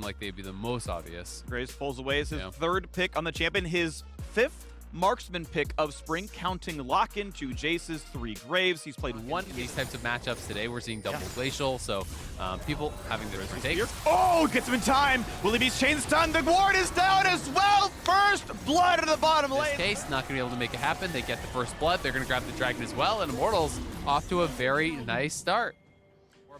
like they'd be the most obvious. Graves pulls away as his third pick on the champion, his fifth marksman pick of spring, counting lock-in to Jace's 3 Graves. He's played one in these types of matchups today. We're seeing double glacial, so people having their takes. Oh, gets him in time. Will he be chain stunned? The ward is down as well. First blood in the bottom lane. In this case, not going to be able to make it happen. They get the first blood. They're going to grab the dragon as well, and Immortals off to a very nice start.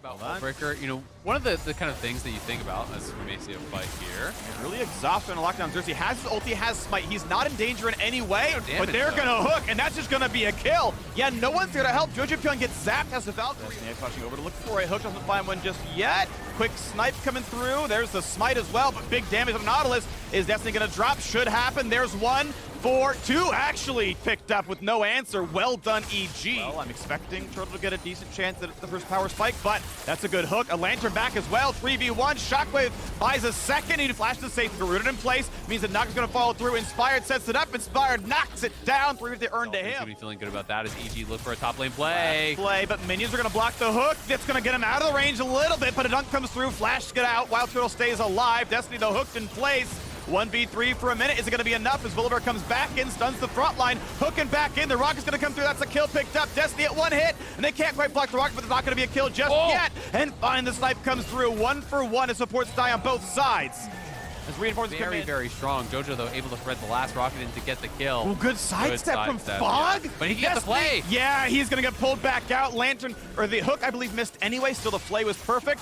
About Breaker, you know, one of the kind of things that you think about as we may see a fight here. Really exhausted on lockdown. Xerxes has his ulti, has smite. He's not in danger in any way, but they're going to hook, and that's just going to be a kill. Yeah, no one's there to help. Jojo Pyong gets zapped as the Valkyrie. Pushing over to look for a hook. Doesn't find one just yet. Quick snipe coming through. There's the smite as well, but big damage on Nautilus. Is Destiny going to drop? Should happen. There's 1. 4, 2 actually picked up with no answer. Well done, EG. Well, I'm expecting Turtle to get a decent chance at the first power spike, but that's a good hook. A lantern back as well. 3v1. Shockwave buys a second. He flashes the safe, rooted in place. Means that Nox is going to follow through. Inspired sets it up. Inspired knocks it down. 3 they earned to him. He's going to be feeling good about that as EG look for a top lane play. But minions are going to block the hook. That's going to get him out of the range a little bit, but a dunk comes through. Flash get out. Wild Turtle stays alive. Destiny, though, hooked in place. 1v3 for a minute. Is it going to be enough as Volibear comes back in, stuns the front line, hooking back in. The rocket's going to come through. That's a kill picked up. Destiny at 1 hit, and they can't quite block the rocket, but there's not going to be a kill just yet. And finally, the snipe comes through. 1 for 1 as supports die on both sides. As reinforcements come in. Very strong. Jojo, though, able to thread the last rocket in to get the kill. Ooh, good sidestep from Fog. Yeah. But he gets the play. Yeah, he's going to get pulled back out. Lantern, or the hook, I believe, missed anyway. Still, the play was perfect.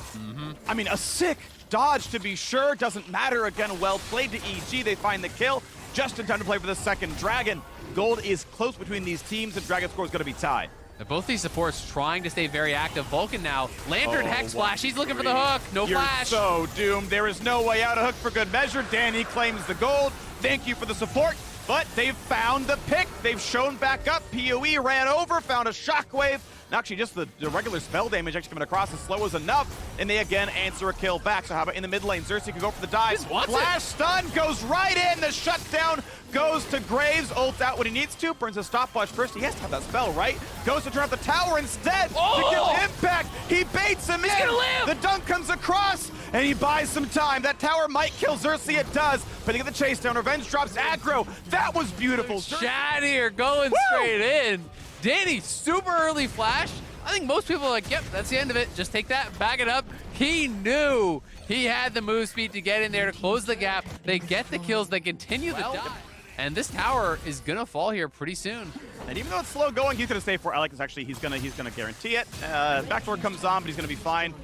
I mean, a sick dodge to be sure. Doesn't matter. Again, well played to EG. They find the kill just in time to play for the second Dragon. Gold is close between these teams, and Dragon score is going to be tied. Now, both these supports trying to stay very active. Vulcan now, Lantern, Hex Flash. He's looking for the hook. No flash. You're so doomed. There is no way out. A hook for good measure. Danny claims the gold. Thank you for the support. But they've found the pick. They've shown back up. PoE ran over, found a shockwave. Actually, just the regular spell damage actually coming across as slow as enough, and they again answer a kill back. So how about in the mid lane? Xerxes can go for the dive. Flash stun goes right in. The shutdown goes to Graves. Ult out when he needs to. Burns a stopwatch first. He has to have that spell, right? Goes to turn up the tower instead to kill Impact. He baits him in. The dunk comes across, and he buys some time. That tower might kill Xerxes. It does, but they get the chase down. Revenge drops aggro. That was beautiful. Shad here going straight in. Danny, super early flash. I think most people are like, yep, that's the end of it. Just take that, back it up. He knew he had the move speed to get in there to close the gap. They get the kills, they continue the dive. And this tower is gonna fall here pretty soon. And even though it's slow going, he's gonna stay for. I like this actually. He's gonna guarantee it. Backdoor comes on, but he's gonna be fine.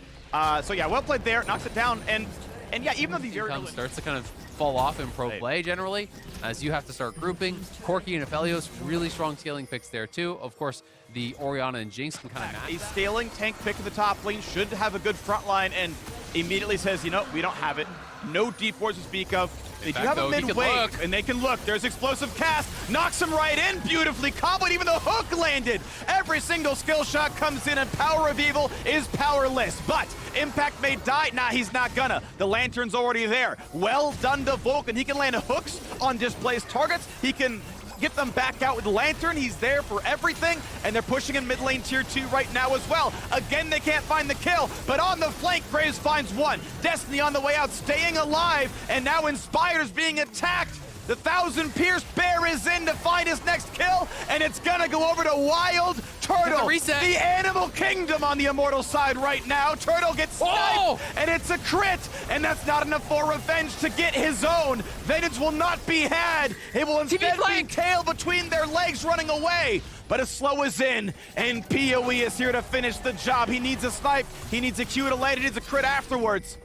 So yeah, well played there. Knocks it down, and yeah, even though these areas starts to kind of fall off in pro play generally, as you have to start grouping. Corki and Aphelios, really strong scaling picks there too. Of course, the Orianna and Jinx can kind of match. A scaling tank pick in the top lane should have a good front line, and immediately says, you know, we don't have it. No deep wards to speak of. They do have a mid-wave, and they can look. There's explosive cast, knocks him right in, beautifully comboed, even the hook landed. Every single skill shot comes in, and Power of Evil is powerless. But Impact may die. Nah, he's not gonna. The Lantern's already there. Well done to Vulcan. He can land hooks on displaced targets. He can get them back out with the Lantern. He's there for everything, and they're pushing in mid lane tier 2 right now as well. Again, they can't find the kill, but on the flank, Graves finds one. Destiny on the way out, staying alive, and now Inspired's being attacked. The 1,000 pierced bear is in to find his next kill, and it's gonna go over to Wild Turtle. The Animal Kingdom on the Immortal side right now. Turtle gets sniped, and it's a crit, and that's not enough for Revenge to get his own. Vengeance will not be had. It will instead be tail between their legs running away. But a slow is in, and PoE is here to finish the job. He needs a snipe, he needs a Q to land, he needs a crit afterwards.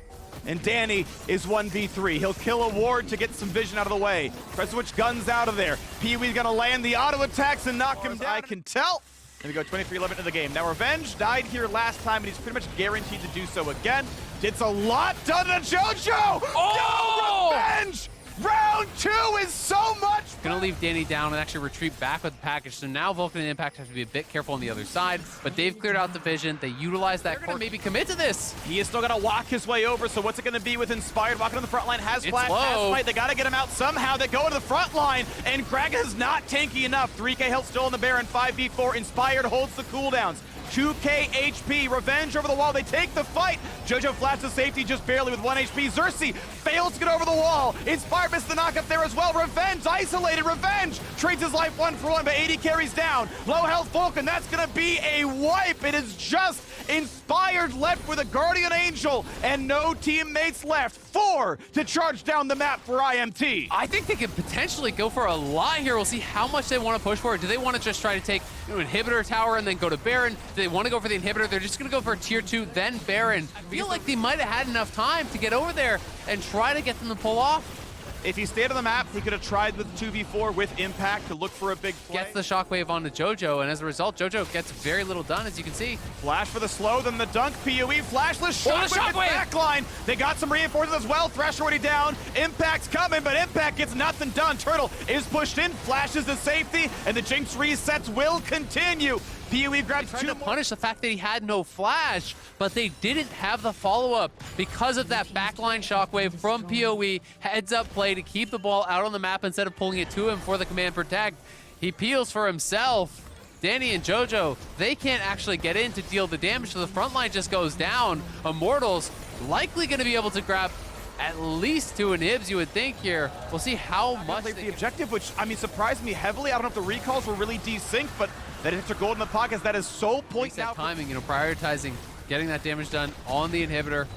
And Danny is 1v3. He'll kill a ward to get some vision out of the way. Tries to switch guns out of there. Pee-wee's gonna land the auto attacks and knock him down. I can tell. There we go, 23-11 into the game. Now Revenge died here last time, and he's pretty much guaranteed to do so again. It's a lot done to JoJo! No, Revenge! Round 2 is so much fun. Gonna leave Danny down and actually retreat back with the package. So now Vulcan and Impact have to be a bit careful on the other side, but they've cleared out the vision. They utilize that core. Maybe commit to this. He is still gonna walk his way over, so what's it gonna be with Inspired? Walking on the front line, has flash, has fight. They gotta get him out somehow. They go to the front line, and Greg is not tanky enough. 3K health still in the Baron, 5v4. Inspired holds the cooldowns. 2k HP. Revenge over the wall. They take the fight. JoJo flashes to safety just barely with 1 HP. Xerxes fails to get over the wall. Inspired misses the knock up there as well. Revenge isolated. Revenge trades his life 1 for 1, but 80 carries down. Low health Vulcan. That's going to be a wipe. It is just Inspired left with a Guardian Angel and no teammates left. 4 to charge down the map for IMT. I think they could potentially go for a lot here. We'll see how much they want to push for it. Do they want to just try to take inhibitor tower and then go to Baron? Do they want to go for the inhibitor? They're just going to go for tier 2, then Baron. I feel like they might have had enough time to get over there and try to get them to pull off. If he stayed on the map, he could have tried with 2v4 with Impact to look for a big play. Gets the shockwave onto JoJo, and as a result, JoJo gets very little done, as you can see. Flash for the slow, then the dunk, PoE, flashless, shockwave, backline. They got some reinforcements as well, Thresh already down. Impact's coming, but Impact gets nothing done. Turtle is pushed in, flashes to safety, and the Jinx resets will continue. PoE grabs 2 to punish the fact that he had no flash, but they didn't have the follow-up because of that backline shockwave from PoE. Heads-up play to keep the ball out on the map instead of pulling it to him for the command protect. He peels for himself. Danny and JoJo, they can't actually get in to deal the damage, so the front line just goes down. Immortals likely going to be able to grab at least 2 inhibs, you would think here. We'll see how much the objective, which, I mean, surprised me heavily. I don't know if the recalls were really desynced, but that extra gold in the pockets, that is so points out. Timing, prioritizing, getting that damage done on the inhibitor.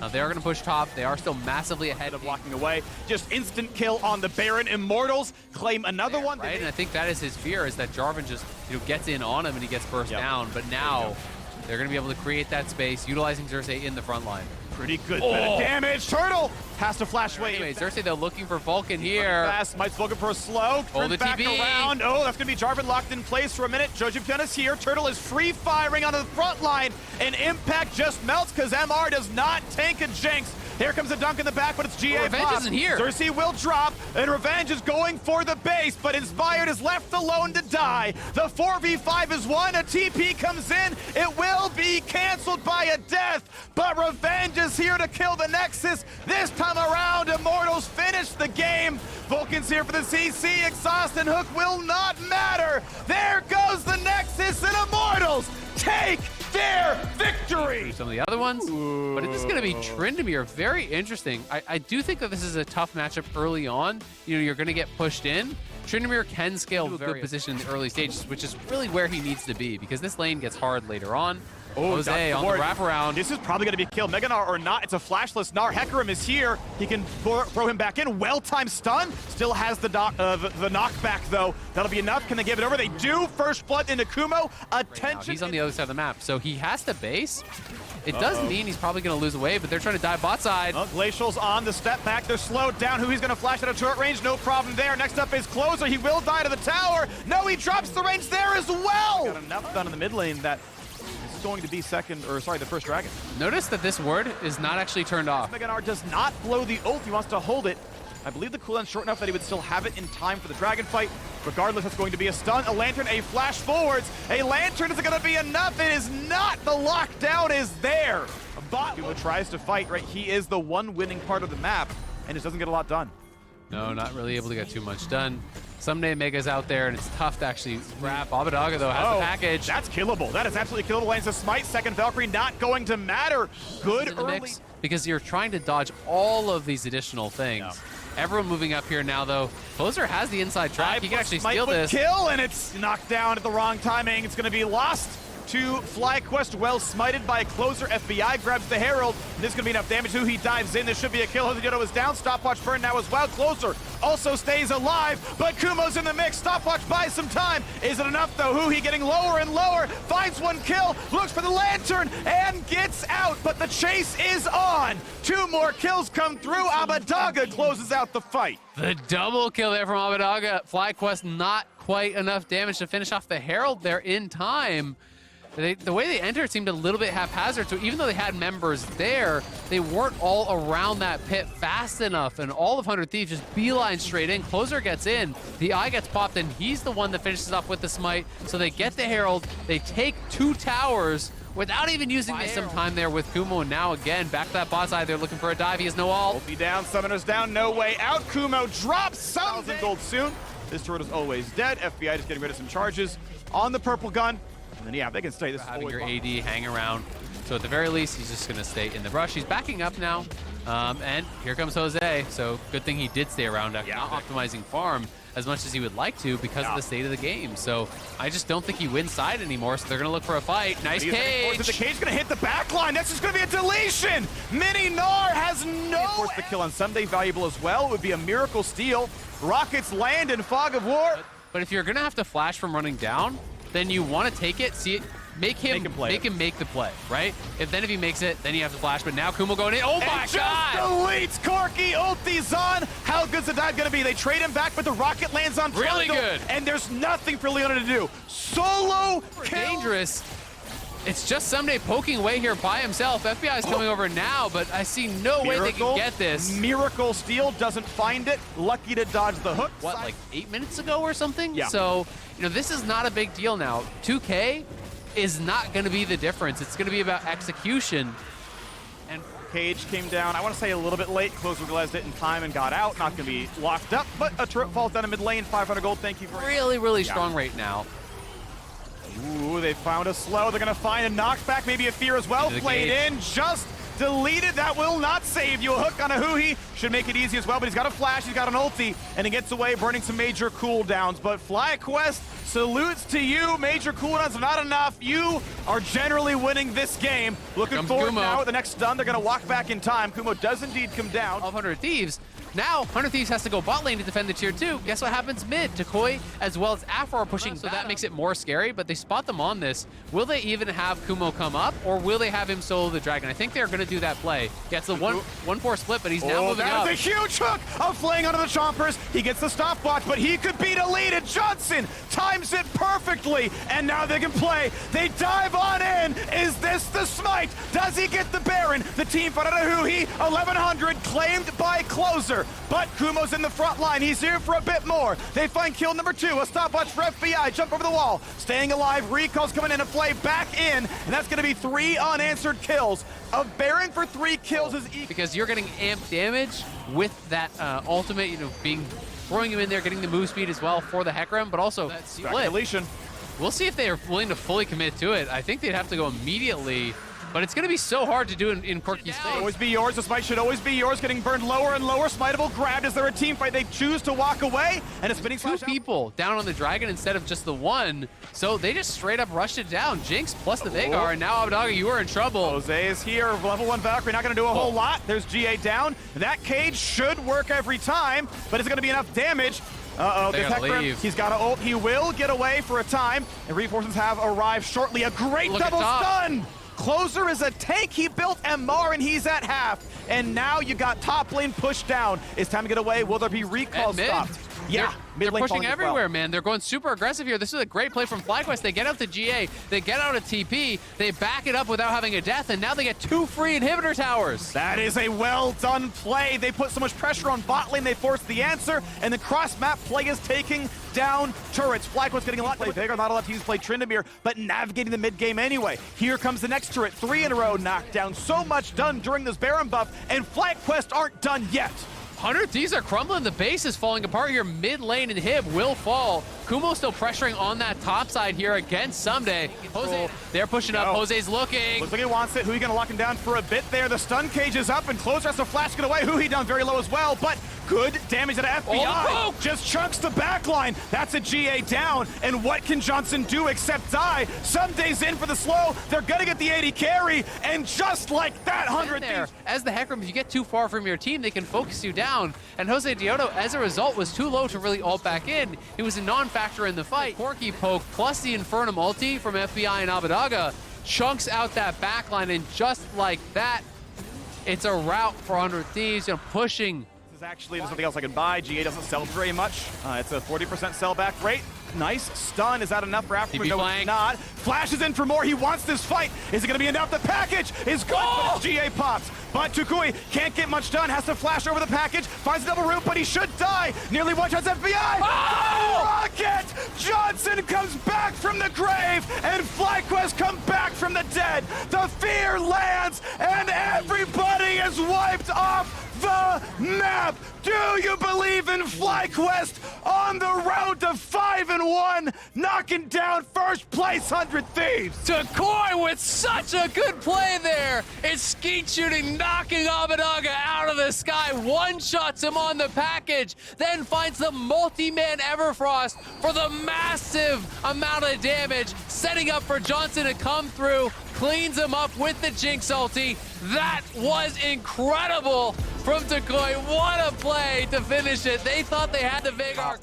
Now they are going to push top. They are still massively ahead of walking away. Just instant kill on the Baron. Immortals claim another one. Right, and I think that is his fear, is that Jarvan just gets in on him and he gets burst down. But now they're going to be able to create that space, utilizing Xerxes in the front line. Pretty good bit of damage. Turtle has to flash away. Anyway, Xerxes, they're looking for Vulcan here. Fast, Mike's Vulcan for a slow. Hold the back TP. Around. Oh, that's going to be Jarvan locked in place for a minute. Jojo is here. Turtle is free firing onto the front line, and Impact just melts because MR does not tank a Jinx. Here comes a dunk in the back, but it's GA. Revenge isn't here. Xerxes will drop, and Revenge is going for the base, but Inspired is left alone to die. The 4v5 is won. A TP comes in. It will be canceled by a death, but Revenge is here to kill the Nexus. This time around, Immortals finish the game. Vulcan's here for the CC. Exhaust and Hook will not matter. There goes the Nexus, and Immortals take their victory. Some of the other ones, but it is going to be Tryndamere. Very interesting. I do think that this is a tough matchup early on. You're going to get pushed in. Tryndamere can scale to a good position in the early stages, which is really where he needs to be, because this lane gets hard later on. Jose on the wraparound. This is probably going to be killed. Mega Gnar or not, it's a flashless Gnar. Hecarim is here. He can throw him back in. Well-timed stun. Still has the knockback, though. That'll be enough. Can they give it over? They do. First blood into Kumo. Attention. He's on the other side of the map, so he has to base. It does mean he's probably going to lose away, but they're trying to dive bot side. Glacial's on the step back. They're slowed down. Who he's going to flash out of turret range? No problem there. Next up is Closer. He will die to the tower. No, he drops the range there as well. Got enough done in the mid lane that this is going to be the first dragon. Notice that this ward is not actually turned off. Mega Gnar does not blow the ult. He wants to hold it. I believe the cooldown's short enough that he would still have it in time for the dragon fight. Regardless, it's going to be a stun, a lantern, a flash forwards. A lantern isn't going to be enough. It is not. The lockdown is there. Bot tries to fight, right? He is the one winning part of the map, and just doesn't get a lot done. No, not really able to get too much done. Someday Mega's out there, and it's tough to actually wrap. Abadaga, though, has the package. That's killable. That is absolutely killable. Lands a smite. Second Valkyrie not going to matter. Good early. Mix, because you're trying to dodge all of these additional things. Yeah. Everyone moving up here now, though. Closer has the inside track. He can actually steal this. Kill, and it's knocked down at the wrong timing. It's going to be lost to FlyQuest. Well smited by Closer. FBI grabs the Herald. This is going to be enough damage. Who he dives in. This should be a kill. Jojo is down. Stopwatch burn now as well. Closer also stays alive, but Kumo's in the mix. Stopwatch buys some time. Is it enough, though? Who he getting lower and lower. Finds one kill. Looks for the lantern and gets out, but the chase is on. 2 more kills come through. Abadaga closes out the fight. The double kill there from Abadaga. FlyQuest not quite enough damage to finish off the Herald there in time. The way they entered seemed a little bit haphazard, so even though they had members there, they weren't all around that pit fast enough, and all of 100 Thieves just beeline straight in. Closer gets in, the eye gets popped, and he's the one that finishes off with the smite, so they get the Herald, they take 2 towers without even using some time there with Kumo, and now again, back to that bot side, they're looking for a dive, he has no ult. Ulti down, Summoner's down, no way out. Kumo drops 1,000 gold soon. This turret is always dead. FBI just getting rid of some charges on the purple gun. And then, yeah, they can stay. This is having your fun. AD hang around. So at the very least, he's just going to stay in the brush. He's backing up now. And here comes Jose. So good thing he did stay around after not optimizing farm as much as he would like to because of the state of the game. So I just don't think he wins side anymore. So they're going to look for a fight. Nice cage. The cage going to hit the back line. That's just going to be a deletion. Mini Gnar has no... Of course, the kill on Sunday valuable as well. It would be a miracle steal. Rockets land in Fog of War. But if you're going to have to flash from running down, then you want to take it, see it, make him make the play, right? If he makes it, then you have to flash. But now Kumo going in. Oh my God! Deletes Corki, ulti's on. How good's the dive gonna be? They trade him back, but the rocket lands on really good. And there's nothing for Leona to do. Solo kill. Dangerous. It's just Someday poking away here by himself. FBI is coming over now, but I see no way they can get this. Miracle steal, doesn't find it. Lucky to dodge the hook. What, like 8 minutes ago or something? Yeah. So, this is not a big deal now. 2K is not going to be the difference. It's going to be about execution. And Cage came down, I want to say a little bit late. Closer realized it in time and got out. Not going to be locked up, but a turret falls down in mid lane. 500 gold, thank you for it. Really strong right now. Ooh, they found a slow. They're going to find a knockback, maybe a fear as well. Played in, just deleted. That will not save you. A hook on a Huhi should make it easy as well, but he's got a flash, he's got an ulti, and he gets away, burning some major cooldowns. But FlyQuest, salutes to you. Major cooldowns are not enough. You are generally winning this game. Looking forward now at the next stun. They're going to walk back in time. Kumo does indeed come down. 100 Thieves. Now, 100 Thieves has to go bot lane to defend the tier 2. Guess what happens mid? Takoi as well as Afro are pushing, so that makes it more scary, but they spot them on this. Will they even have Kumo come up, or will they have him solo the dragon? I think they're going to do that play. Yeah, it's a 1-4 split, but he's now moving up. That is a huge hook of flaying onto the chompers. He gets the stopwatch, but he could be deleted. Johnson times it perfectly, and now they can play. They dive on in. Is this the smite? Does he get the Baron? The team found out who he 1100 claimed by closer. But Kumo's in the front line. He's here for a bit more. They find kill number 2. A stopwatch for FBI. Jump over the wall. Staying alive. Recall's coming in to play back in. And that's going to be 3 unanswered kills. A Baron for 3 kills is equal. Because you're getting amp damage with that ultimate, throwing him in there, getting the move speed as well for the Hecarim, but also that split. We'll see if they are willing to fully commit to it. I think they'd have to go immediately. But it's going to be so hard to do in Corki's face. Always be yours. The smite should always be yours. Getting burned lower and lower. Smiteable grabbed. Is there a team fight? They choose to walk away. And a spinning Two people down on the dragon instead of just the one. So they just straight up rushed it down. Jinx plus the Veigar. And now Abadaga, you are in trouble. Jose is here. Level 1 Valkyrie. Not going to do a whole lot. There's GA down. That cage should work every time. But it's going to be enough damage. Uh-oh, this Hecarim, he's got to ult. He will get away for a time. And reinforcements have arrived shortly. A great double stun. Closer is a tank. He built MR and he's at half. And now you got top lane pushed down. It's time to get away. Will there be recalls stopped? Yeah, they're pushing everywhere, man. They're going super aggressive here. This is a great play from FlyQuest. They get out to GA, they get out of TP, they back it up without having a death, and now they get 2 free inhibitor towers. That is a well-done play. They put so much pressure on bot lane, they forced the answer, and the cross-map play is taking down turrets. FlyQuest getting a lot. Veigar, not a lot of teams play Tryndamere, but navigating the mid-game anyway. Here comes the next turret. 3 in a row knocked down. So much done during this Baron buff, and FlyQuest aren't done yet. 100 Thieves are crumbling. The base is falling apart here. Mid lane and Hib will fall. Kumo still pressuring on that top side here against Someday. Jose, they're pushing up. Jose's looking. Looks like he wants it. Who going to lock him down for a bit there? The stun cage is up and Closer has to flash get away. Who he down very low as well, but good damage out of FBI. Just chunks the backline. That's a GA down. And what can Johnson do except die? Someday's in for the slow. They're going to get the 80 carry. And just like that, 100 there. As the Hecarim, if you get too far from your team, they can focus you down. And Jose Diodo, as a result, was too low to really ult back in. He was a non-factor in the fight. Corki poke plus the Infernum ulti from FBI and Abadaga chunks out that backline, and just like that, it's a rout for 100 Thieves, pushing. This is actually something else I can buy. GA doesn't sell very much. It's a 40% sellback rate. Nice stun. Is that enough for afterwards? No, it's not. Flashes in for more. He wants this fight. Is it going to be enough? The package is good, but GA pops. But Tukui can't get much done. Has to flash over the package. Finds a double root, but he should die. Nearly one-shots FBI. Rocket! Johnson comes back from the grave, and FlyQuest come back from the dead. The fear lands, and everybody is wiped off the map. Do you believe in FlyQuest on the road to 5-1, knocking down first place 100 Thieves? Decoy with such a good play there. It's skeet shooting, knocking Abadaga out of the sky, one-shots him on the package, then finds the multi-man Everfrost for the massive amount of damage, setting up for Johnson to come through, cleans him up with the Jinx ulti. That was incredible from Decoy. What a play to finish it. They thought they had the Veigar.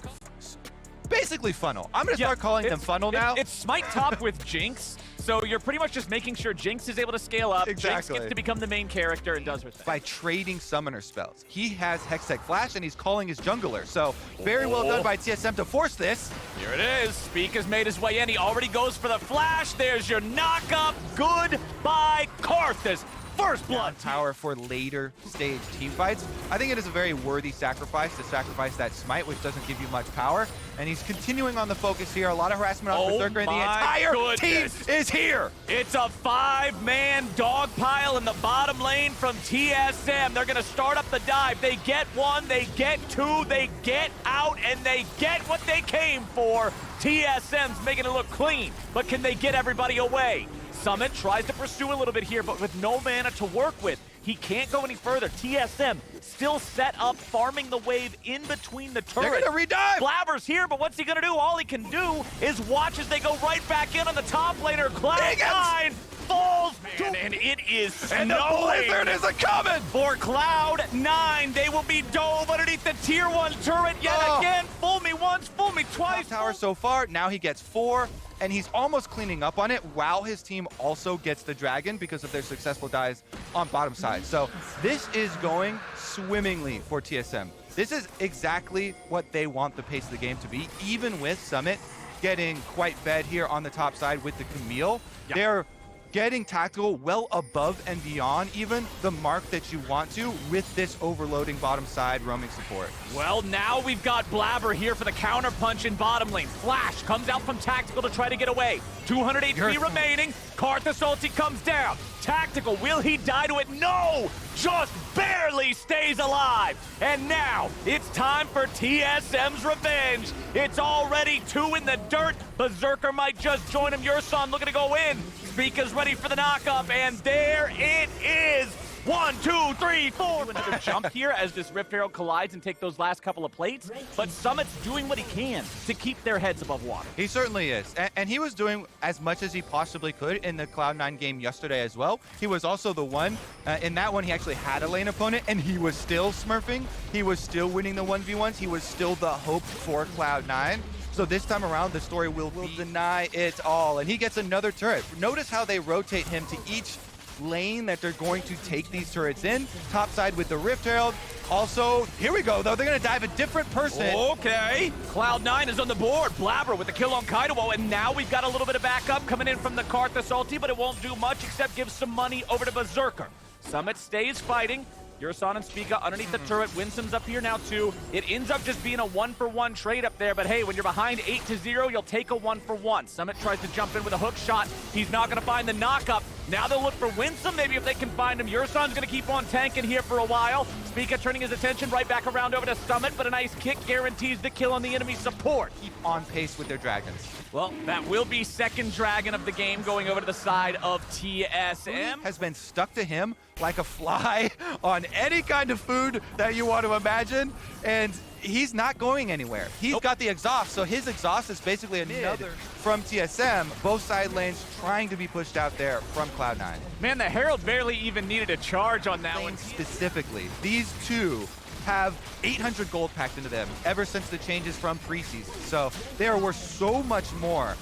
Basically funnel. I'm gonna start calling them funnel now. It's Smite top with Jinx, so you're pretty much just making sure Jinx is able to scale up. Exactly. Jinx gets to become the main character and does her thing. By trading summoner spells. He has Hextech Flash and he's calling his jungler. So very well done by TSM to force this. Here it is. Speak has made his way in. He already goes for the flash. There's your knock-up. Goodbye, Karthus. First blood. Power for later stage team fights. I think it is a very worthy sacrifice to sacrifice that smite, which doesn't give you much power. And he's continuing on the focus here. A lot of harassment on Berserker, and the entire team is here. It's a 5-man dog pile in the bottom lane from TSM. They're gonna start up the dive. They get one, they get two, they get out, and they get what they came for. TSM's making it look clean, but can they get everybody away? Summit tries to pursue a little bit here, but with no mana to work with, he can't go any further. TSM still set up, farming the wave in between the turrets. They're gonna redive! Blabber's here, but what's he gonna do? All he can do is watch as they go right back in on the top laner. Cloud9 falls, and it is snowing. And the blizzard is a-coming! For Cloud9, they will be dove underneath the tier 1 turret yet again. Fool me once, fool me twice. Tower so far, now he gets 4. And he's almost cleaning up on it while his team also gets the dragon because of their successful dives on bottom side. So this is going swimmingly for TSM. This is exactly what they want the pace of the game to be, even with Summit getting quite fed here on the top side with the Camille. Yeah. They're getting tactical well above and beyond even the mark that you want to with this overloading bottom side roaming support. Well, now we've got Blabber here for the counter punch in bottom lane. Flash comes out from Tactical to try to get away. 200 HP remaining. Karthus ulti comes down. Tactical, will he die to it? No! Just barely stays alive. And now, it's time for TSM's revenge. It's already 2 in the dirt. Berserker might just join him. Yurson looking to go in. Speaker's ready for the knock-up, and there it is. 1, 2, 3, 4. Another jump here as this Rift Herald collides and take those last couple of plates. But Summit's doing what he can to keep their heads above water. He certainly is. And he was doing as much as he possibly could in the Cloud9 game yesterday as well. He was also the one, in that one he actually had a lane opponent and he was still smurfing. He was still winning the 1v1s. He was still the hope for Cloud9. So this time around, the story will deny it all. And he gets another turret. Notice how they rotate him to each lane that they're going to take these turrets in. Top side with the Rift Herald. Also, here we go, though. They're going to dive a different person. Okay. Cloud9 is on the board. Blabber with the kill on Kaido. And now we've got a little bit of backup coming in from the Karthus ulti, but it won't do much except give some money over to Berserker. Summit stays fighting. Yurson and Spica underneath the turret. Winsom's up here now too. It ends up just being a 1-for-1 trade up there, but hey, when you're behind 8-0, you'll take a 1-for-1. Summit tries to jump in with a hook shot. He's not gonna find the knock-up. Now they'll look for Winsome, maybe if they can find him. Yurson's gonna keep on tanking here for a while. Spica turning his attention right back around over to Summit, but a nice kick guarantees the kill on the enemy support. Keep on pace with their dragons. Well, that will be second dragon of the game going over to the side of TSM. Has been stuck to him like a fly on any kind of food that you want to imagine, and he's not going anywhere. He's got the exhaust, so his exhaust is basically another from TSM. Both side lanes trying to be pushed out there from Cloud9. Man, the Herald barely even needed a charge on that one. Specifically, these two have 800 gold packed into them ever since the changes from preseason. So they are worth so much more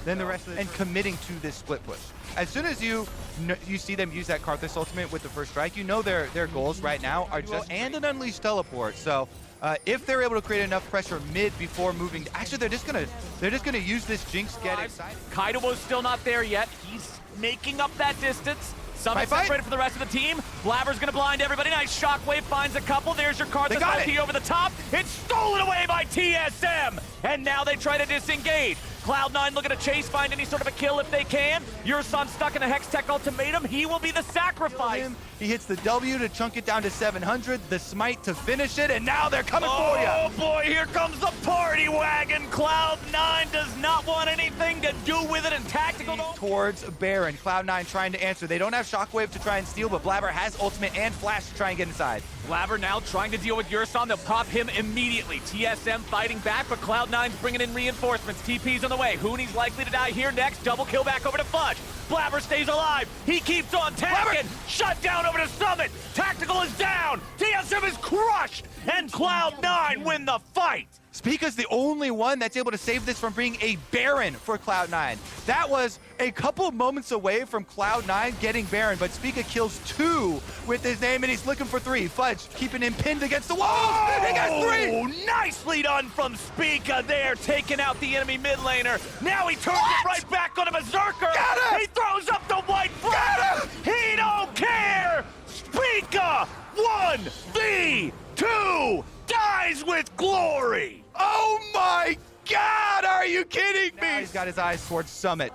than the rest of them, and committing to this split push. As soon as you see them use that Karthus ultimate with the first strike, you know their goals right now are just and an unleashed teleport. So if they're able to create enough pressure mid before moving, actually they're just gonna use this Jinx get excited. Kaido's still not there yet. He's making up that distance. Summit separated from the rest of the team. Blabber's gonna blind everybody. Nice shockwave, finds a couple. There's your Karthus ulti over the top. It's stolen away by TSM. And now they try to disengage. Cloud9 looking to chase, find any sort of a kill if they can. Yurson stuck in a Hextech ultimatum. He will be the sacrifice. He hits the W to chunk it down to 700, the smite to finish it, and now they're coming for you. Oh boy, here comes the party wagon. Cloud9 does not want anything to do with it, and Tactical towards Baron. Cloud9 trying to answer. They don't have Shockwave to try and steal, but Blabber has ultimate and flash to try and get inside. Blabber now trying to deal with Yurson. They'll pop him immediately. TSM fighting back, but Cloud9's bringing in reinforcements. TP's on the way. Hooney's likely to die here next. Double kill back over to Fudge. Blabber stays alive. He keeps on tacking. Shut down over to Summit. Tactical is down. TSM is crushed, and Cloud9 win the fight. Spica's the only one that's able to save this from being a Baron for Cloud9. That was a couple moments away from Cloud9 getting Baron, but Spica kills 2 with his name, and he's looking for 3. Fudge keeping him pinned against the wall. He got 3! Nicely done from Spica there, taking out the enemy mid laner. Now he turns it right back on a Berserker. Got him! He throws up the white flag. Got him! He don't care! Spica 1v2 dies with glory! Oh my God, are you kidding me? He's got his eyes towards Summit.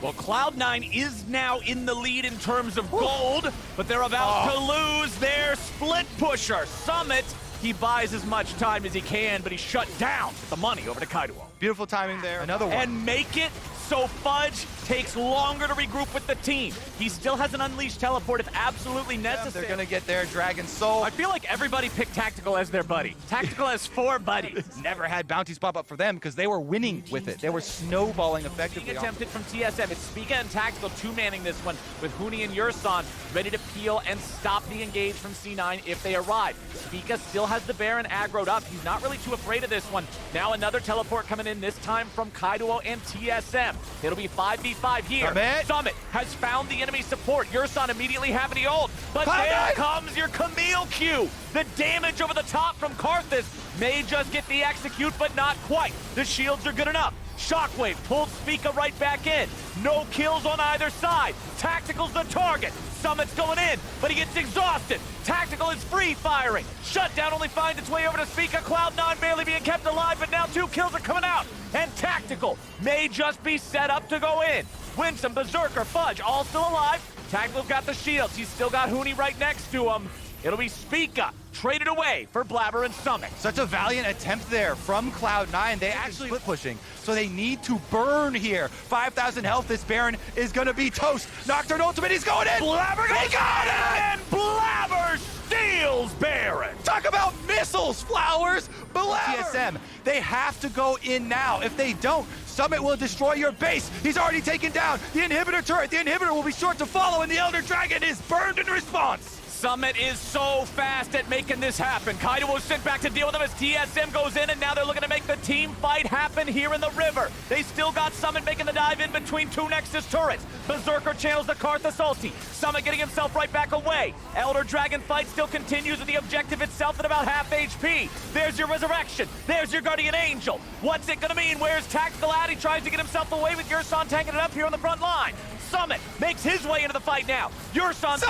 Well, Cloud9 is now in the lead in terms of gold, but they're about to lose their split pusher. Summit, he buys as much time as he can, but he's shut down with the money over to Kaido. Beautiful timing there. Another one. And make it so Fudge takes longer to regroup with the team. He still has an unleashed teleport if absolutely necessary. They're gonna get their Dragon Soul. I feel like everybody picked Tactical as their buddy. Tactical has 4 buddies. Never had bounties pop up for them because they were winning with it. They were snowballing Being effectively. attempted from TSM. It's Spica and Tactical 2-manning this one with Hooney and Yurson ready to peel and stop the engage from C9 if they arrive. Spica still has the Baron aggroed up. He's not really too afraid of this one. Now another teleport coming in, this time from Kaido and TSM. It'll be 5v5 here. Summit has found the enemy support. Yurson immediately having the ult, but there comes your Camille Q. The damage over the top from Karthus may just get the execute, but not quite. The shields are good enough. Shockwave pulls Spica right back in. No kills on either side. Tactical's the target. Summit's going in, but he gets exhausted. Tactical is free firing. Shutdown only finds its way over to Spica. Cloud9 barely being kept alive, but now 2 kills are coming out. And Tactical may just be set up to go in. Winsome, Berserker, Fudge, all still alive. Tactical's got the shields. He's still got Hooney right next to him. It'll be Spica traded away for Blabber and Summit. Such a valiant attempt there from Cloud9. They actually split pushing, so they need to burn here. 5,000 health, this Baron is gonna be toast. Nocturne ultimate, he's going in! Blabber goes got it! And Blabber steals Baron! Talk about missiles, Flowers! Blabber! TSM, they have to go in now. If they don't, Summit will destroy your base. He's already taken down the inhibitor turret. The inhibitor will be short to follow, and the Elder Dragon is burned in response. Summit is so fast at making this happen. Kaido was sent back to deal with him as TSM goes in, and now they're looking to make the team fight happen here in the river. They still got Summit making the dive in between 2 Nexus turrets. Berserker channels the Karthus ulti. Summit getting himself right back away. Elder Dragon fight still continues with the objective itself at about half HP. There's your Resurrection. There's your Guardian Angel. What's it gonna mean? Where's Tactical at? He tries to get himself away with Yurson tanking it up here on the front line. Summit makes his way into the fight now. Yurson's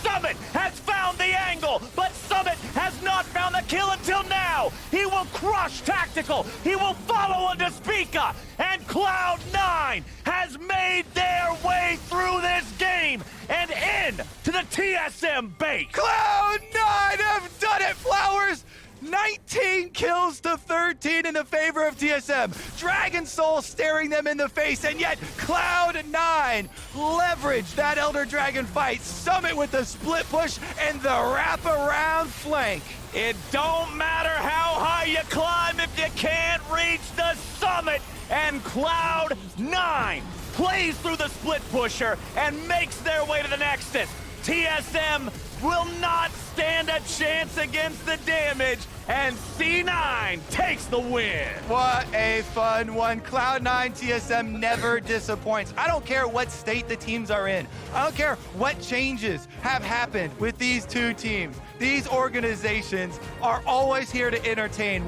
Summit has found the angle, but Summit has not found the kill until now. He will crush Tactical. He will follow on to Spica. And Cloud9 has made their way through this game and in to the TSM base. Cloud9 have done it, Flowers! 19 kills to 13 in the favor of TSM. Dragon Soul staring them in the face, and yet Cloud9 leveraged that Elder Dragon fight. Summit with the split push and the wraparound flank. It don't matter how high you climb if you can't reach the summit. And Cloud9 plays through the split pusher and makes their way to the Nexus. TSM will not stand a chance against the damage, and C9 takes the win. What a fun one. Cloud9 TSM never disappoints. I don't care what state the teams are in. I don't care what changes have happened with these 2 teams. These organizations are always here to entertain.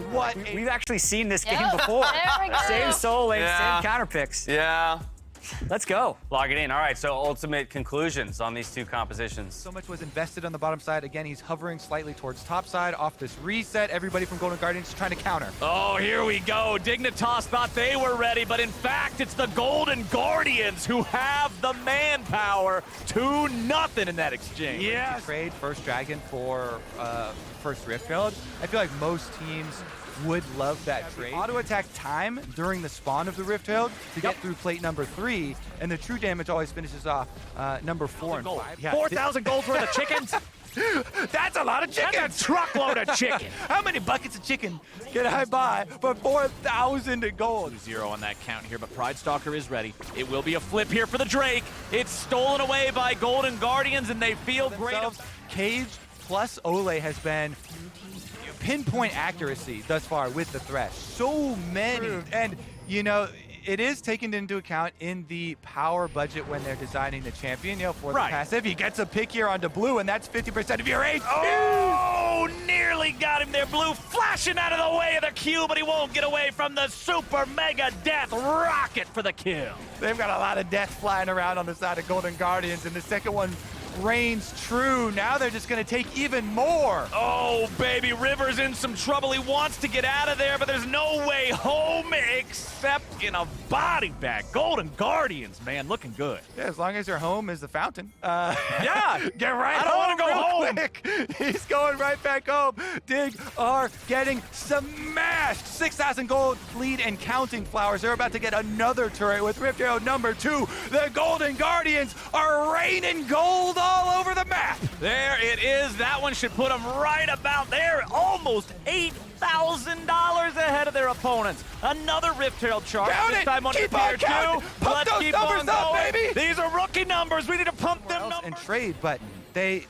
We've actually seen this game before. There we go. Same soul lane, same counter picks. Yeah. Let's go. Log it in. All right, so ultimate conclusions on these two compositions. So much was invested on the bottom side. Again, he's hovering slightly towards top side off this reset. Everybody from Golden Guardians is trying to counter. Oh, here we go. Dignitas thought they were ready, but in fact, it's the Golden Guardians who have the manpower. 2-0 in that exchange. Yeah. Trade first Dragon for first Rift Field. I feel like most teams would love that trade. Auto attack time during the spawn of the Rift Herald to get through plate number 3, and the true damage always finishes off number 4 and 5. Yeah. 4,000 gold worth of chickens? That's a lot of chicken. That's a truckload of chicken. How many buckets of chicken can I buy for 4,000 gold? 0 on that count here, but Pride Stalker is ready. It will be a flip here for the Drake. It's stolen away by Golden Guardians, and they feel great. Cage plus Ole has been pinpoint accuracy thus far with the Thresh. So many. And, you know, it is taken into account in the power budget when they're designing the champion, you know, for the passive. He gets a pick here onto blue, and that's 50% of your HP. Oh, nearly got him there. Blue flashing out of the way of the Q, but he won't get away from the super mega death rocket for the kill. They've got a lot of death flying around on the side of Golden Guardians, and the second one reigns true. Now they're just going to take even more. Oh, baby, River's in some trouble. He wants to get out of there, but there's no way home except in a body bag. Golden Guardians, man, looking good. Yeah, as long as your home is the fountain. Yeah, get right I don't want to go home. Quick. He's going right back home. Dig are getting smashed. 6,000 gold lead and counting, Flowers. They're about to get another turret with Rift Arrow number 2. The Golden Guardians are raining gold all over the map. There it is. That one should put them right about there. Almost $8,000 ahead of their opponents. Another Rift Herald charge. Count this it. time on Keep tier on 2. counting. Pump Let's those keep numbers on up, going. baby. These are rookie numbers. We need to pump them numbers. And trade, but they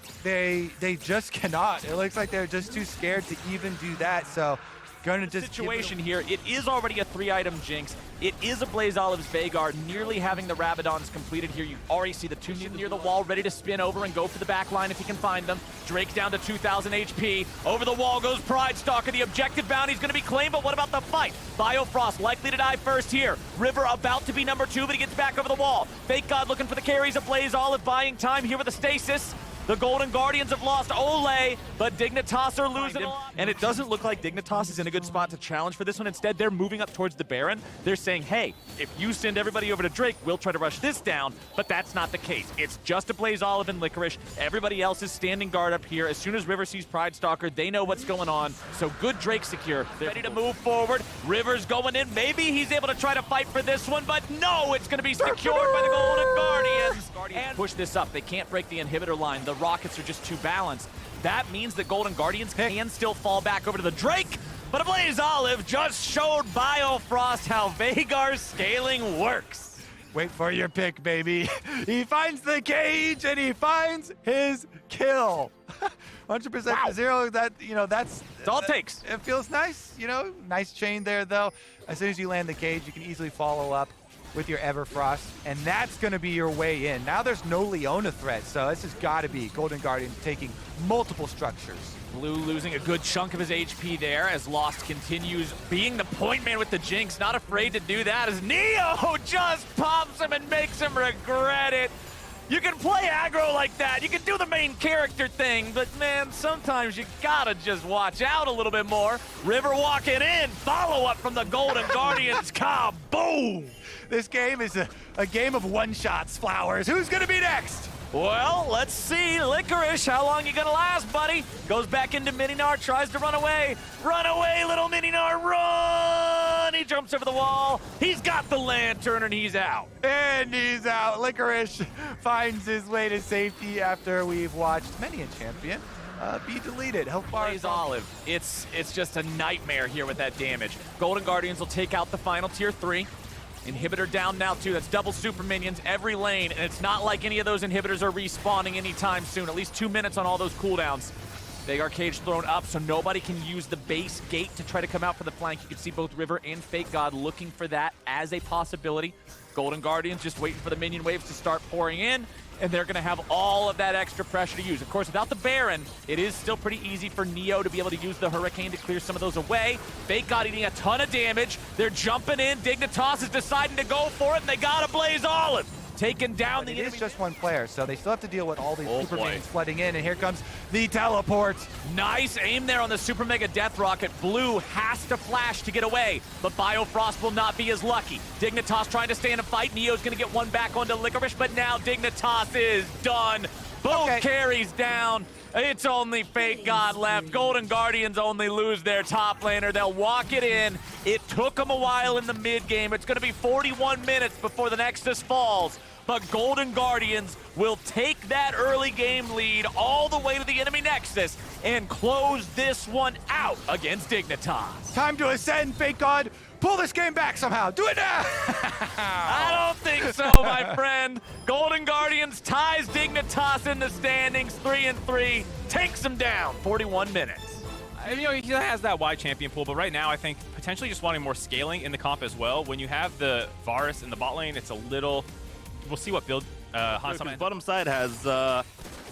just cannot. It looks like they're just too scared to even do that. So going to just situation here. It is already a 3-item Jinx. It is a Blaze Olive's Veigar, nearly having the Rabadons completed here. You already see the two near the wall, ready to spin over and go for the back line if he can find them. Drake down to 2,000 HP. Over the wall goes Pride Stalker. The objective bounty's going to be claimed, but what about the fight? Biofrost likely to die first here. River about to be number 2, but he gets back over the wall. Fake God looking for the carries of Blaze Olive, buying time here with a stasis. The Golden Guardians have lost Ole, but Dignitas are losing a lot. And it doesn't look like Dignitas is in a good spot to challenge for this one. Instead, they're moving up towards the Baron. They're saying, hey, if you send everybody over to Drake, we'll try to rush this down, but that's not the case. It's just a Blaze Olive and Licorice. Everybody else is standing guard up here. As soon as River sees Pride Stalker, they know what's going on. So good Drake secure. They're ready to move forward. River's going in. Maybe he's able to try to fight for this one, but no, it's going to be secured by the Golden Guardians. And push this up. They can't break the inhibitor line. The Rockets are just too balanced. That means that Golden Guardians can still fall back over to the Drake, but a Blaze Olive just showed Biofrost how Veigar's scaling works. Wait for your pick, baby. He finds the cage and he finds his kill. 100% to 0. That, you know, that's all it takes. It feels nice, you know. Nice chain there, though. As soon as you land the cage, you can easily follow up with your Everfrost, and that's going to be your way in. Now there's no Leona threat, so this has got to be Golden Guardian taking multiple structures. Blue losing a good chunk of his HP there as Lost continues being the point man with the Jinx. Not afraid to do that as Neo just pops him and makes him regret it. You can play aggro like that. You can do the main character thing, but man, sometimes you gotta just watch out a little bit more. River walking in, follow up from the Golden Guardians, kaboom! This game is a game of one-shots, Flowers. Who's gonna be next? Well, let's see. Licorice, how long you gonna last, buddy? Goes back into Mininar, tries to run away. Run away, little Mininar, run! He jumps over the wall. He's got the lantern and he's out. And he's out. Licorice finds his way to safety after we've watched many a champion be deleted. How far Blaze Olive. It's just a nightmare here with that damage. Golden Guardians will take out the final tier 3. Inhibitor down now, too. That's double super minions every lane, and it's not like any of those inhibitors are respawning anytime soon. At least 2 minutes on all those cooldowns. Big Arcade thrown up, so nobody can use the base gate to try to come out for the flank. You can see both River and Fake God looking for that as a possibility. Golden Guardians just waiting for the minion waves to start pouring in, and they're going to have all of that extra pressure to use. Of course, without the Baron, it is still pretty easy for Neo to be able to use the Hurricane to clear some of those away. Fake God eating a ton of damage. They're jumping in. Dignitas is deciding to go for it, and they got to Blaze Olive. Taking down the enemy. It is just one player, so they still have to deal with all these super minions flooding in, and here comes the teleport. Nice aim there on the Super Mega Death Rocket. Blue has to flash to get away, but Biofrost will not be as lucky. Dignitas trying to stay in a fight. Neo's going to get one back onto Licorice, but now Dignitas is done. Both carries down. It's only Fake God left. Golden Guardians only lose their top laner. They'll walk it in. It took them a while in the mid game. It's going to be 41 minutes before the Nexus falls. But Golden Guardians will take that early game lead all the way to the enemy Nexus and close this one out against Dignitas. Time to ascend, Fake God. Pull this game back somehow. Do it now. I don't think so, my friend. Golden Guardians ties Dignitas in the standings, 3-3, takes them down, 41 minutes. You know, he has that wide champion pool, but right now I think potentially just wanting more scaling in the comp as well. When you have the Varus in the bot lane, it's a little... We'll see what build Hans His bottom side has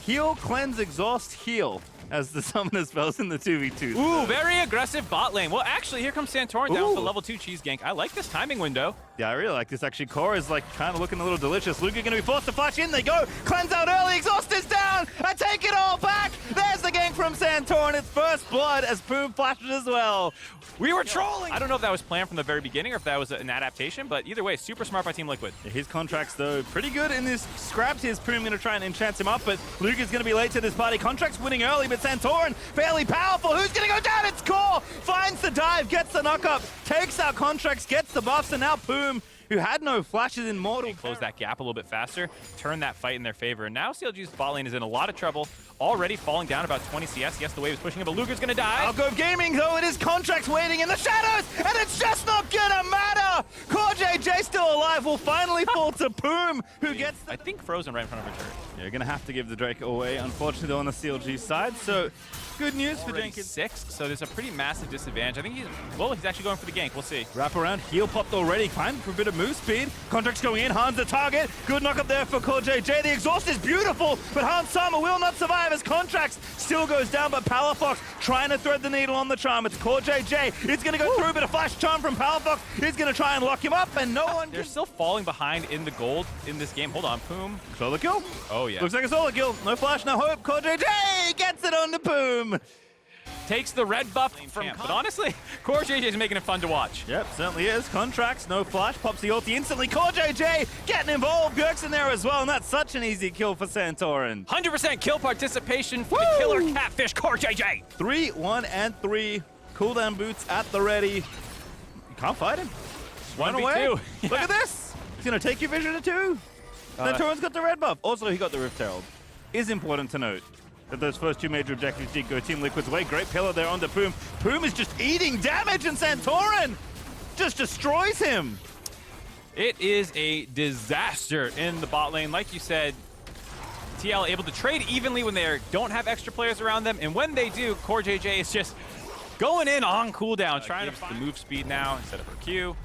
heal, cleanse, exhaust, heal as the summoner spells in the 2v2. Ooh, very aggressive bot lane. Well, actually, here comes Santorin down with the level 2 cheese gank. I like this timing window. Yeah, I really like this actually. Core is like kind of looking a little delicious. Luca going to be forced to flash in. They go. Cleanse out early. Exhaust is down. I take it all back. There's the gank from Santorin. It's first blood as Poom flashes as well. We were trolling. I don't know if that was planned from the very beginning or if that was an adaptation, but either way, super smart by Team Liquid. His contracts, though, pretty good in this scraps. Here's Poom going to try and enchant him up, but Luca's going to be late to this party. Contracts winning early, but Santorin fairly powerful. Who's going to go down? It's Core. Finds the dive, gets the knock up, takes out Contracts, gets the buffs, and now Poom, who had no flashes in Mortal. Close that gap a little bit faster, turn that fight in their favor. And now CLG's bot lane is in a lot of trouble, already falling down about 20 CS. Yes, the wave is pushing him, but Luger's gonna die. Alcove Gaming, though, it is Contracts waiting in the shadows, and it's just not gonna matter! Core JJ still alive will finally fall to Poom, who gets the... I think Frozen right in front of her turret. Yeah, you're gonna have to give the Drake away, unfortunately, on the CLG side, so... Good news for Jenkins. 6, so there's a pretty massive disadvantage. I think he's actually going for the gank. We'll see. Wrap around, heal popped already, fine for a bit of move speed. Contracts going in, Hans the target. Good knock up there for Core JJ. The exhaust is beautiful, but Hans Sama will not survive as Contracts still goes down, but Palafox trying to thread the needle on the charm. It's Core JJ. It's going to go through, but a flash charm from Palafox is going to try and lock him up, and no one They're still falling behind in the gold in this game. Hold on, Poom. Solo kill? Oh, yeah. Looks like a solo kill. No flash, no hope. Core JJ gets it on the Poom. Takes the red buff from But honestly, Core JJ is making it fun to watch. Yep, certainly is. Contracts, no flash, pops the ulti instantly. Core JJ getting involved. Gurk's in there as well, and that's such an easy kill for Santorin. 100% kill participation for the killer catfish, Core JJ. 3, 1, and 3. Cooldown boots at the ready. You can't fight him. Run away. Look at this. He's going to take your vision to 2. Santorin's got the red buff. Also, he got the Rift Herald. Is important to note that those first 2 major objectives did go Team Liquid's way. Great pillar there on the Poom. Poom is just eating damage, and Santorin just destroys him. It is a disaster in the bot lane. Like you said, TL able to trade evenly when they don't have extra players around them, and when they do, Core JJ is just going in on cooldown, trying to find the move speed now instead of her Q.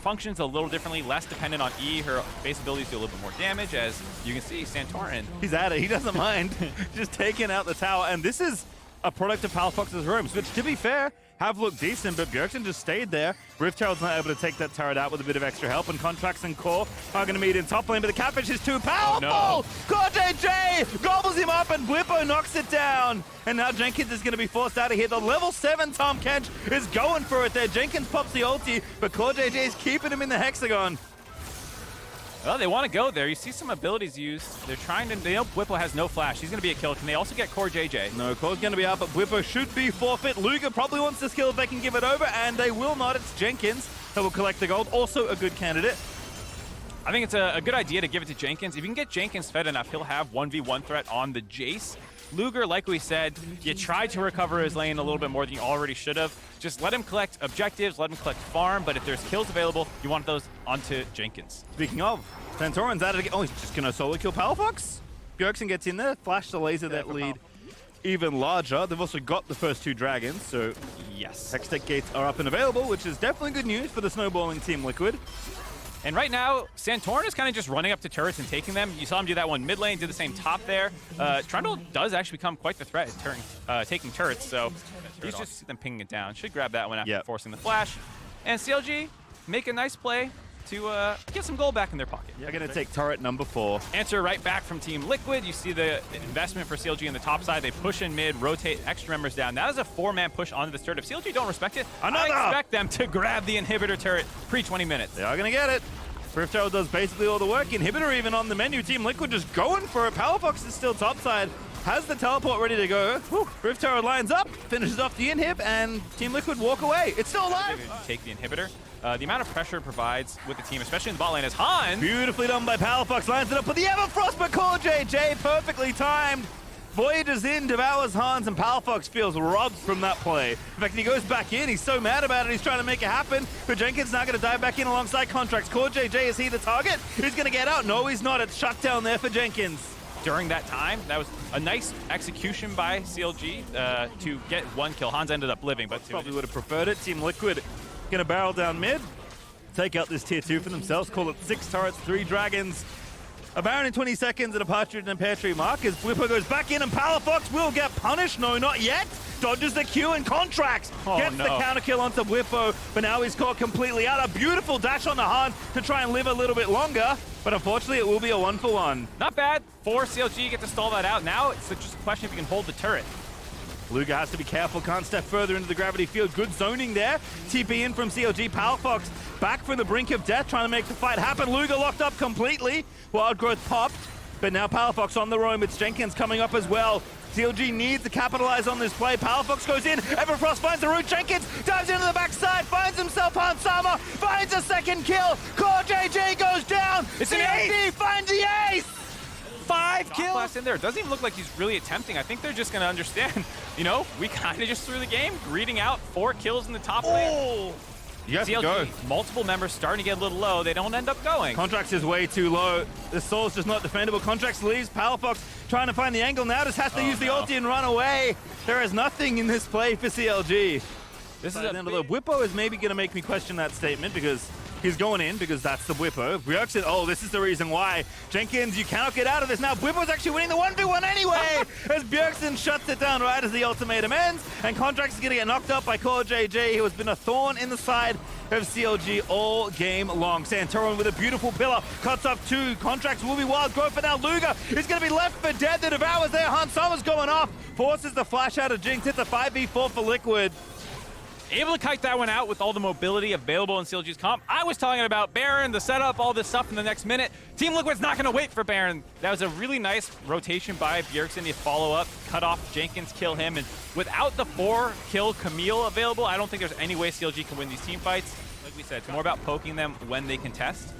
Functions a little differently, less dependent on E. Her base abilities do a little bit more damage, as you can see, Santorin. He's at it. He doesn't mind. Just taking out the tower. And this is a product of Palafox's rooms, which, to be fair, have looked decent, but Bjergsen just stayed there. Rift Herald's not able to take that turret out with a bit of extra help, and Contracts and Core are going to meet in top lane, but the Catfish is too powerful! Oh, no. Core JJ gobbles him up, and Blippo knocks it down. And now Jenkins is going to be forced out of here. The level 7 Tom Kench is going for it there. Jenkins pops the ulti, but Core JJ is keeping him in the hexagon. Well, they want to go there. You see some abilities used. They're trying to... They know Blippo has no flash. He's going to be a kill. Can they also get Core JJ? No, Core's going to be out, but Blippo should be forfeit. Luger probably wants this kill if they can give it over, and they will not. It's Jenkins that will collect the gold. Also a good candidate. I think it's a good idea to give it to Jenkins. If you can get Jenkins fed enough, he'll have 1v1 threat on the Jace. Luger, like we said, you tried to recover his lane a little bit more than you already should have. Just let him collect objectives, let him collect farm, but if there's kills available, you want those onto Jenkins. Speaking of, Santorin's at it again. Oh, he's just going to solo kill Palafox. Bjergsen gets in there, flash the laser that lead even larger. They've also got the first 2 dragons, so Yes. Hextech gates are up and available, which is definitely good news for the snowballing Team Liquid. And right now, Santorin is kind of just running up to turrets and taking them. You saw him do that one mid lane, did the same top there. Trundle does actually become quite the threat at taking turrets, so you just see them pinging it down. Should grab that one after forcing the flash. And CLG make a nice play to get some gold back in their pocket. They're going to take turret number 4. Answer right back from Team Liquid. You see the investment for CLG in the top side. They push in mid, rotate extra members down. That is a 4-man push onto this turret. If CLG don't respect it, I expect them to grab the inhibitor turret pre-20 minutes. They are going to get it. Rift Tower does basically all the work. Inhibitor even on the menu. Team Liquid just going for it. Powerfox is still topside. Has the teleport ready to go. Whew. Rift Tower lines up, finishes off the inhib, and Team Liquid walk away. It's still alive. Take the inhibitor. The amount of pressure it provides with the team, especially in the bot lane, is Hans. Beautifully done by Powerfox. Lines it up with the Everfrost, but KazaLoLLCShighlights perfectly timed. Voyages in, devours Hans, and Powerfox feels robbed from that play. In fact, he goes back in. He's so mad about it. He's trying to make it happen. But Jenkins now going to dive back in alongside Contracts. KazaLoLLCShighlights, is he the target? He's going to get out. No, he's not. It's shut down there for Jenkins. During that time, that was a nice execution by CLG to get 1 kill. Hans ended up living, but probably would have preferred it. Team Liquid going to barrel down mid, take out this tier 2 for themselves, call it 6 turrets, 3 dragons. A Baron in 20 seconds and a Partridge and a Pear Tree mark as Whippo goes back in and Powerfox will get punished. No, not yet. Dodges the Q and Contracts. Gets the counter kill onto Whippo, but now he's caught completely out. A beautiful dash on the Hans to try and live a little bit longer, but unfortunately it will be a 1-for-1. Not bad. 4 CLG get to stall that out. Now it's just a question if you can hold the turret. Luga has to be careful, can't step further into the gravity field. Good zoning there. TP in from CLG. Powerfox back from the brink of death, trying to make the fight happen. Luga locked up completely. Wild Growth popped, but now Powerfox on the roam. It's Jenkins coming up as well. CLG needs to capitalize on this play. Powerfox goes in. Everfrost finds the route. Jenkins dives into the backside, finds himself Hansama, finds a second kill. KazaLoLLCShighlights goes down. It's an CLG finds the ace. 5 kills. Blast in there. It doesn't even look like he's really attempting. I think they're just going to understand, you know, we kind of just threw the game, reading out 4 kills in the top lane. You have CLG, to go. Multiple members starting to get a little low. They don't end up going. Contracts is way too low. The Soul's just not defendable. Contracts leaves. Powerfox trying to find the angle now. Just has to use the ulti and run away. There is nothing in this play for CLG. This is the Whippo is maybe going to make me question that statement because he's going in because that's the Whippo. Bjergsen, oh, this is the reason why. Jenkins, you cannot get out of this now. Whippo's actually winning the 1v1 anyway as Bjergsen shuts it down right as the ultimatum ends. And Contracts is going to get knocked up by KazaLoLLCShighlights, who has been a thorn in the side of CLG all game long. Santorin with a beautiful pillar. Cuts up 2. Contracts will be Wild Growth, but now Luga is going to be left for dead. The Devour's there. Hansama's going off. Forces the flash out of Jinx. It's a 5v4 for Liquid. Able to kite that one out with all the mobility available in CLG's comp. I was talking about Baron, the setup, all this stuff in the next minute. Team Liquid's not going to wait for Baron. That was a really nice rotation by Bjergsen to follow up, cut off Jenkins, kill him. And without the 4-kill Camille available, I don't think there's any way CLG can win these team fights. Like we said, it's more about poking them when they contest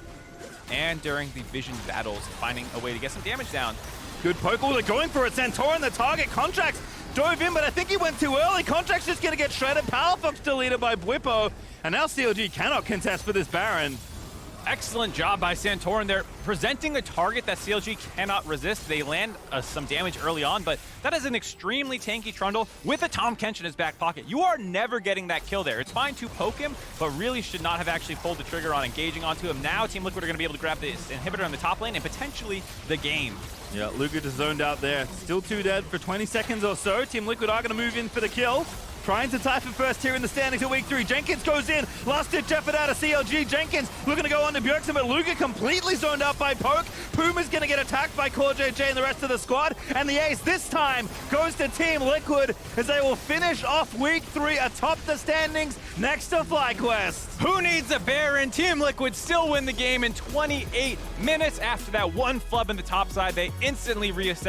and during the vision battles, finding a way to get some damage down. Good poke. Oh, they're going for it. Santorin, the target. Contracts dove in, but I think he went too early. Contracts just going to get shredded. Powerfox deleted by Whippo. And now CLG cannot contest for this Baron. Excellent job by Santorin. They're presenting a target that CLG cannot resist. They land some damage early on, but that is an extremely tanky Trundle with a Tom Kench in his back pocket. You are never getting that kill there. It's fine to poke him, but really should not have actually pulled the trigger on engaging onto him. Now Team Liquid are going to be able to grab this inhibitor on the top lane and potentially the game. Yeah, Luga just zoned out there. Still 2 dead for 20 seconds or so. Team Liquid are going to move in for the kill. Trying to tie for first here in the standings at week 3. Jenkins goes in. Last ditch effort out of CLG. Jenkins looking to go on to Bjergsen, but Luga completely zoned out by Poke. Puma's going to get attacked by KazaLoLLCShighlights and the rest of the squad. And the ace this time goes to Team Liquid as they will finish off week 3 atop the standings next to FlyQuest. Who needs a Baron? Team Liquid still win the game in 28 minutes after that one flub in the top side. They instantly reassess.